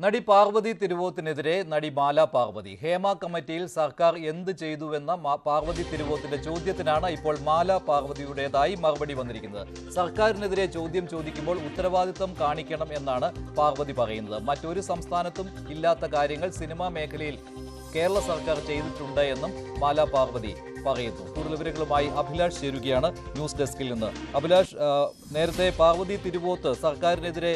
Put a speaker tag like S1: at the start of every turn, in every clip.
S1: നടി പാർവതി തിരുവോത്തിനെതിരെ നടി മാല പാർവതി. ഹേമ കമ്മിറ്റിയിൽ സർക്കാർ എന്ത് ചെയ്തുവെന്ന പാർവതി തിരുവോത്തിന്റെ ചോദ്യത്തിനാണ് ഇപ്പോൾ മാല പാർവതിയുടേതായി മറുപടി വന്നിരിക്കുന്നത്. സർക്കാരിനെതിരെ ചോദ്യം ചോദിക്കുമ്പോൾ ഉത്തരവാദിത്തം കാണിക്കണം എന്നാണ് പാർവതി പറയുന്നത്. മറ്റൊരു സംസ്ഥാനത്തും ഇല്ലാത്ത കാര്യങ്ങൾ സിനിമാ മേഖലയിൽ കേരള സർക്കാർ ചെയ്തിട്ടുണ്ട് എന്നും മാല പാർവതി പറയുന്നു. കൂടുതൽ വിവരങ്ങളുമായി അഭിലാഷ് ചേരുകയാണ് ന്യൂസ് ഡെസ്കിൽ നിന്ന്. അഭിലാഷ്, നേരത്തെ പാർവതി തിരുവോത്ത് സർക്കാരിനെതിരെ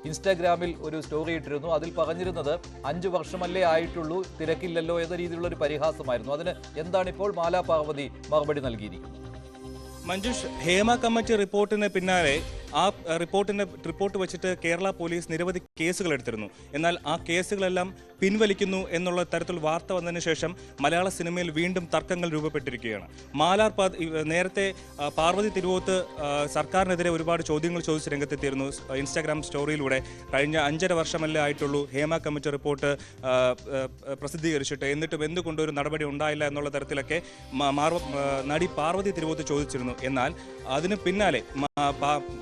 S1: ഇൻസ്റ്റാഗ്രാമിൽ ഒരു സ്റ്റോറി ഇട്ടിരുന്നു. അതിൽ പറഞ്ഞിരുന്നത് 5 വർഷമല്ലേ ആയിട്ടുള്ളൂ, തിരക്കില്ലല്ലോ എന്ന രീതിയിലുള്ള ഒരു പരിഹാസമായിരുന്നു. അതിന് എന്താണിപ്പോൾ മാല പാർവതി മറുപടി നൽകിയിരിക്കുന്നത്?
S2: മഞ്ജുഷ്, ഹേമ കമ്മിറ്റി റിപ്പോർട്ടിന് പിന്നാലെ ആ റിപ്പോർട്ട് വെച്ചിട്ട് കേരള പോലീസ് നിരവധി കേസുകൾ എടുത്തിരുന്നു. എന്നാൽ ആ കേസുകളെല്ലാം പിൻവലിക്കുന്നു എന്നുള്ള തരത്തിൽ വാർത്ത വന്നതിന് ശേഷം മലയാള സിനിമയിൽ വീണ്ടും തർക്കങ്ങൾ രൂപപ്പെട്ടിരിക്കുകയാണ്. നേരത്തെ പാർവതി തിരുവോത്ത് സർക്കാരിനെതിരെ ഒരുപാട് ചോദ്യങ്ങൾ ചോദിച്ച് രംഗത്തെത്തിയിരുന്നു. ഇൻസ്റ്റാഗ്രാം സ്റ്റോറിയിലൂടെ കഴിഞ്ഞ 5.5 വർഷമല്ലേ ആയിട്ടുള്ളൂ ഹേമ കമ്മിറ്റി റിപ്പോർട്ട് പ്രസിദ്ധീകരിച്ചിട്ട്, എന്നിട്ടും എന്തുകൊണ്ട് ഒരു നടപടി ഉണ്ടായില്ല എന്നുള്ള തരത്തിലൊക്കെ നടി പാർവതി തിരുവോത്ത് ചോദിച്ചിരുന്നു. എന്നാൽ അതിന് പിന്നാലെ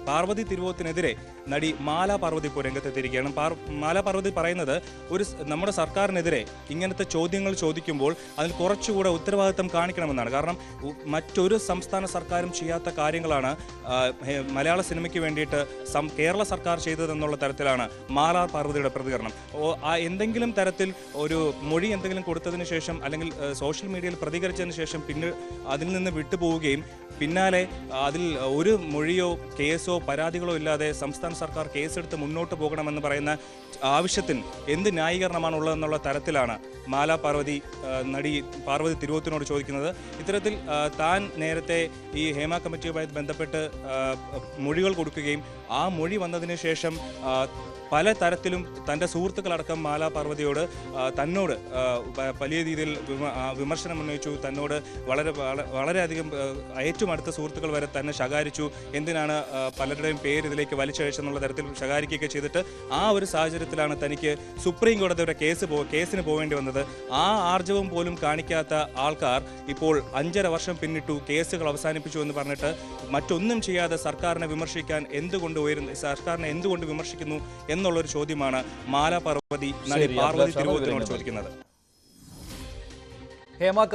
S2: പാർവതി തിരുവോത്തിനെതിരെ നടി മാല പാർവതി ഇപ്പോൾ രംഗത്തെത്തിയിരിക്കുകയാണ്. മാല പാർവതി പറയുന്നത്, നമ്മുടെ സർക്കാരിനെതിരെ ഇങ്ങനത്തെ ചോദ്യങ്ങൾ ചോദിക്കുമ്പോൾ അതിൽ കുറച്ചുകൂടെ ഉത്തരവാദിത്തം കാണിക്കണമെന്നാണ്. കാരണം മറ്റൊരു സംസ്ഥാന സർക്കാരും ചെയ്യാത്ത കാര്യങ്ങളാണ് മലയാള സിനിമയ്ക്ക് വേണ്ടിയിട്ട് കേരള സർക്കാർ ചെയ്തതെന്നുള്ള തരത്തിലാണ് മാല പാർവതിയുടെ പ്രതികരണം. എന്തെങ്കിലും തരത്തിൽ ഒരു മൊഴി എന്തെങ്കിലും കൊടുത്തതിന് ശേഷം അല്ലെങ്കിൽ സോഷ്യൽ മീഡിയയിൽ പ്രതികരിച്ചതിന് ശേഷം പിന്നെ അതിൽ നിന്ന് വിട്ടുപോവുകയും പിന്നാലെ അതിൽ ഒരു മൊഴിയോ കേസോ പരാതികളോ ഇല്ലാതെ സംസ്ഥാന സർക്കാർ കേസെടുത്ത് മുന്നോട്ട് പോകണമെന്ന് പറയുന്ന ആവശ്യത്തിന് എന്ത് ന്യായീകരണമാണുള്ളതെന്നുള്ള തരത്തിലാണ് മാല പാർവതി നടി പാർവതി തിരുവോത്തിനോട് ചോദിക്കുന്നത്. ഇത്തരത്തിൽ താൻ നേരത്തെ ഈ ഹേമ കമ്മിറ്റിയുമായി ബന്ധപ്പെട്ട് മൊഴികൾ കൊടുക്കുകയും ആ മൊഴി വന്നതിന് ശേഷം പല തരത്തിലും തൻ്റെ സുഹൃത്തുക്കളടക്കം മാല പാർവതിയോട് തന്നോട് വലിയ രീതിയിൽ വിമർശനം ഉന്നയിച്ചു. തന്നോട് വളരെയധികം ഏറ്റവും അടുത്ത സുഹൃത്തുക്കൾ വരെ തന്നെ ശകാരിച്ചു. എന്തിനാണ് പലരുടെയും പേര് ഇതിലേക്ക് വലിച്ചഴിച്ചെന്നുള്ള തരത്തിൽ ശകാരിക്കുകയൊക്കെ ചെയ്തിട്ട് ആ ഒരു സാഹചര്യത്തിലാണ് തനിക്ക് സുപ്രീം കോടതിയുടെ കേസിന് പോകേണ്ടി വന്നത്. ആ ആർജവം പോലും കാണിക്കാത്ത ആൾക്കാർ ഇപ്പോൾ 5.5 വർഷം പിന്നിട്ടു, കേസുകൾ അവസാനിപ്പിച്ചു എന്ന് പറഞ്ഞിട്ട് മറ്റൊന്നും ചെയ്യാതെ സർക്കാരിനെ എന്തുകൊണ്ട് വിമർശിക്കുന്നു എന്നുള്ളൊരു ചോദ്യമാണ് മാല പാർവതി നടി പാർവതി തിരുവോത്തിനോട് ചോദിക്കുന്നത്.